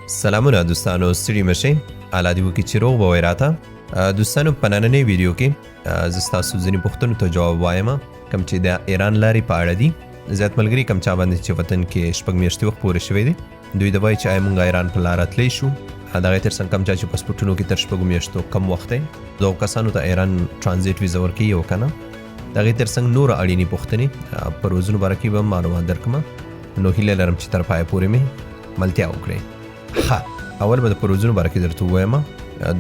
سلامونه دوستانو، ستړي مشئ. الله دې وکړي چې روغ به وئ راته. دوستانو په نننۍ ویډیو کې زه ستاسو ځینې پوښتنو ته جواب وایم کوم چې د ایران لارې په اړه دي. زیات ملګري کوم چا باندې چې وطن کې 6 میاشتې وخت پورې شوی دی، دوی د وایي چې آیا موږ ایران په لاره تللی شو. د هغې تر څنګ کوم چا چې پاسپورټونو کې تر 6 میاشتو کم وخت دی، دغو کسانو ته ایران ټرانزیټ ویزه ورکوي او که نه. د هغې تر څنګ نور اړینې پوښتنې په روزونو باره کې به معلومات درکړم. نو هیله لرم چې تر پایه پورې مې ملتیا وکړئ. اول به د پروژونو باره کې درته ووایم.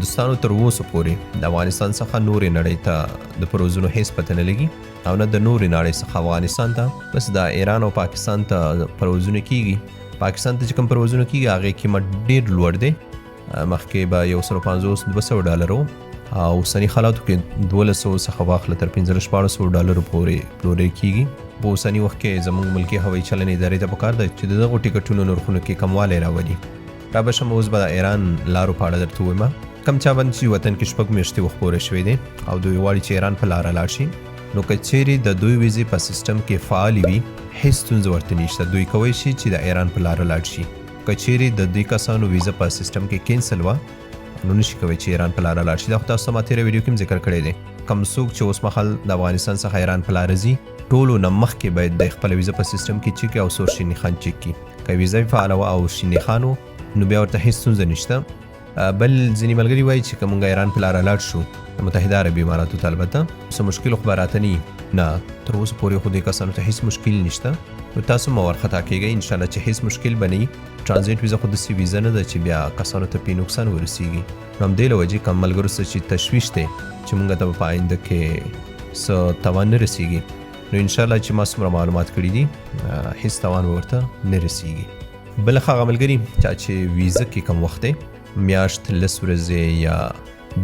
دوستانو تر اوسه پورې د افغانستان څخه نورې نړۍ ته د پروژونو هیڅ پته نه لګي او نه د نورې نړۍ څخه افغانستان ته، بس د ایران او پاکستان ته پروژونه کیږي. پاکستان ته چې کوم پروژونه کیږي هغې قیمت ډېر لوړ دی. مخکې به $150-200 او اوسني حالاتو کې 1200 څخه واخله تر $1500-1600 پورې پلورل کیږي. په اوسني وخت کې زموږ ملکي هوایي چلنې ادارې ته پکار ده چې د دغو ټکټونو نرخونو کې کموالی راولي. را به شم اوس به د ایران لارو په اړه درته ووایم. کوم چا باندې چې وطن کې 6 میاشتې وخت پورې شوی دی او دوی غواړي چې ایران په لاره لاړ شي، نو که چیرې د دوی ویزې په سیستم کې فعالې وي، هیڅ ستونزه ورته نشته. دوی کولی شي چې د ایران په لاره لاړ شي. که چیرې د دوی کسانو ویزه په سیستم کې کینسل وه، نو نشي کولی چې ایران په لاره لاړ شي. دا خو تاسو ته ما تېره ویډیو کې هم ذکر کړی دی. کوم څوک چې اوس مهال د افغانستان څخه ایران په لاره ځي، ټولو نه مخکې باید د خپله ویزه په سیستم کې چیک او سور شیني خان چیک کړي. که ویزه یې فعاله وه او شیني خان و، نو بیا ورته هیڅ ستونزه نشته. بل ځینې ملګري وایي چې که موږ ایران په لاره لاړ شو، د متحده عربي اماراتو ته البته څه مشکل خو به راته نه، تر اوسه پورې خو دې کسانو ته هیڅ مشکل نشته. نو تاسو مه وارخطا کیږئ، انشاءالله چې هیڅ مشکل به نه وي. ټرانزیټ ویزه خو داسې ویزه نه ده چې بیا کسانو ته پې نقصان ورسیږي. نو همدې له وجې کوم ملګرو څه چې تشویش دی چې موږ ته به په آینده کې څه تاوان نه رسیږي، نو انشاءالله چې ما څومره معلومات کړي دي هیڅ تاوان ورته نه رسیږي. بل هغه ملګري چې ویزه کې کم وخت دی، میاشت 10 ورځې یا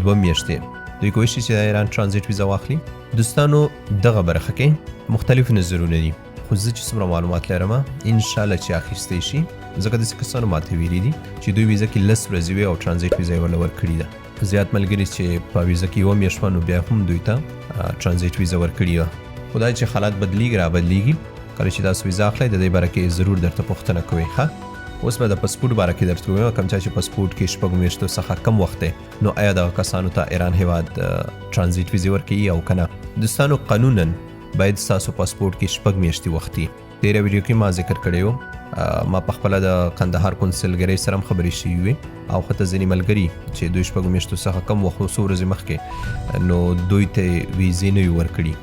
2 میاشتې، دوی کولی شي چې د ایران ټرانزیټ ویزه واخلي. دوستانو دغه برخه کې مختلف نظرونه دي، خو زه چې څومره معلومات لرم انشاءالله چې اخیستی شي، ځکه داسې کسانو ماته ویلي دي چې دوی ویزه کې 10 ورځې وي او ټرانزیټ ویزه یې ورله ورکړې ده. زیات ملګري چې په ویزه کې 1 میاشت وه، نو بیا هم دوی ته ټرانزیټ ویزه ورکړې وه. خو دا چې حالات بدلیږي رابدلیږي، کله چې تاسو ویزه اخلئ د دې باره کې ضرور درته پوښتنه کوئ. اوس به د پاسپورټ باره کې درته ووایم. کوم چا چې پاسپورټ کې 6 میاشتو څخه کم وخت دی، نو آیا دغه کسانو ته ایران هیواد ټرانزیټ ویزې ورکوي او که نه؟ دوستانو قانونا باید ستاسو پاسپورټ کې 6 میاشتې وخت وي. تېره ویډیو کې ما ذکر کړی و، ما پخپله د قندهار کونسلګرۍ سره هم خبرې شوي وې او ښه ته ځینې ملګري چې دوی 6 میاشتو څخه کم وخت څو ورځې مخکې نو دوی ته ویزې نه وي ورکړي.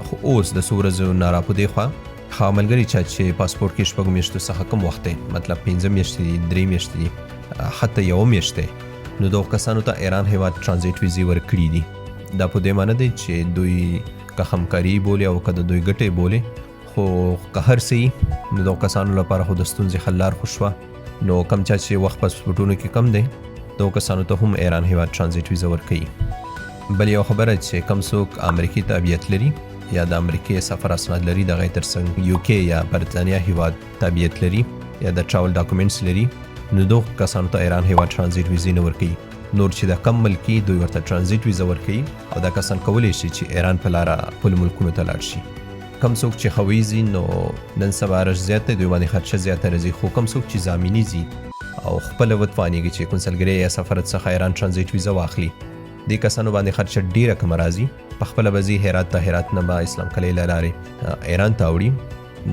خو اوس د څو ورځو نه راپدې خوا هغه ملګري چې پاسپورټ کې 6 میاشتو څخه کم وخت دی، مطلب 5 میاشتې دي، 3 میاشتې دي، حتی 1 میاشت دی، نو دغو کسانو ته ایران هیواد ټرانزیټ ویزې ورکړي دي. دا په دې معنی دی چې دوی که همکاري بولي او که د دوی ګټې بولي، خو که هر څه وي، نو دغو کسانو لپاره خو د ستونزې حل لار خو شوه. نو کم چا چې وخت پاسپورټونو کې کم دی، دغو کسانو ته هم ایران هیواد ټرانزیټ ویزه ورکوي. بل یو خبره چې کم څوک امریکې تابعیت لري یا د امریکې سفر اسناد لري، د هغې تر څنګ UK یا برطانیا هیواد تابعیت لري یا د ټراول ډاکومنټس لري، نو دغو کسانو ته ایران هیواد ټرانزیټ ویزې نه ورکوي. نور چې د کم ملکي دوی ورته ټرانزیټ ویزه ورکوي او دا کسان کولی شي چې ایران په لاره خپلو ملکونو ته لاړ شي. کم څوک چې هوایي ځي، نو نن سبا ارش زیات دی، دوی باندې خرچه زیاته راځي. خو کم څوک چې زامیني ځي او خپله وتوانېږي چې کونسلګرۍ یا سفارت څخه ایران ټرانزیټ ویزه واخلي، دې کسانو باندې خرچه ډېره کمه راځي. پخپله به ځي هرات ته، هرات نه به اسلام قلعې له لارې ایران ته اوړي.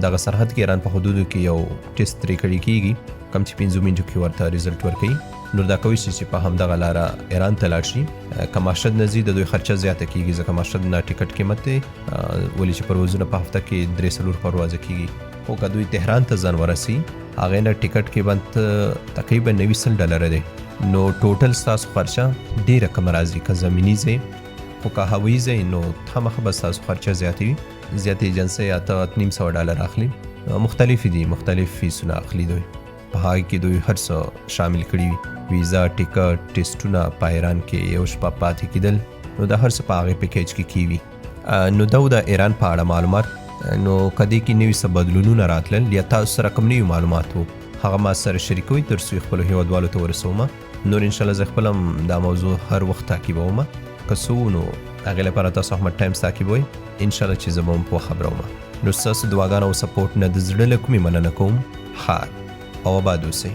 دغه سرحد کې ایران په حدودو کې یو ټیسټ ترې کړی کېږي، کم چې 5 منټو کې ورته ریزلټ ورکوي. نو دا کولی شي چې په همدغه لاره ایران ته لاړ شي. که ماشد نه ځي، د دوی خرچه زیاته کېږي، ځکه ماشد نه ټکټ قیمت دی، ولې چې پروازونه په هفته کې 3-4 پروازه کېږي. خو که دوی تهران ته ځان ورسي، هغې نه ټکټ قیمت تقریبا $90 دی، نو ټوټل ستاسو خرچه ډېره کمه راځي. که زمیني ځئ، خو که هوایي ځئ، نو خامخا به ستاسو خرچه زیاتې وي. زیاتې ایجنسۍ $800-900 اخلي. مختلفې دي، مختلف فیسونه اخلي دوی. په هغې کې دوی هر څه شامل کړي وي، ویزا، ټکټ، ټیسټونه، په ایران کې 1 شپه پاتې کېدل، نو دا هر څه په هغې پیکیج کې کیوي. نو دا د ایران په اړه معلومات. نو که دې کې نوي څه بدلونونه راتلل یا تاسو سره کوم نوي معلومات وو، هغه ما سره شریکوئ تر څو خپلو هیوادوالو ته ورسوم. نور انشاءالله زه خپل هم دا موضوع هر وخت تعقیبوم. که څه نو هغې لپاره تاسو احمد ټایمز تعقیبوئ، انشاءالله چې زه به هم پوه خبروم. نو ستاسو دعاګانو او سپورټ نه د زړه له کومې مننه کوم. او آباد اوسئ.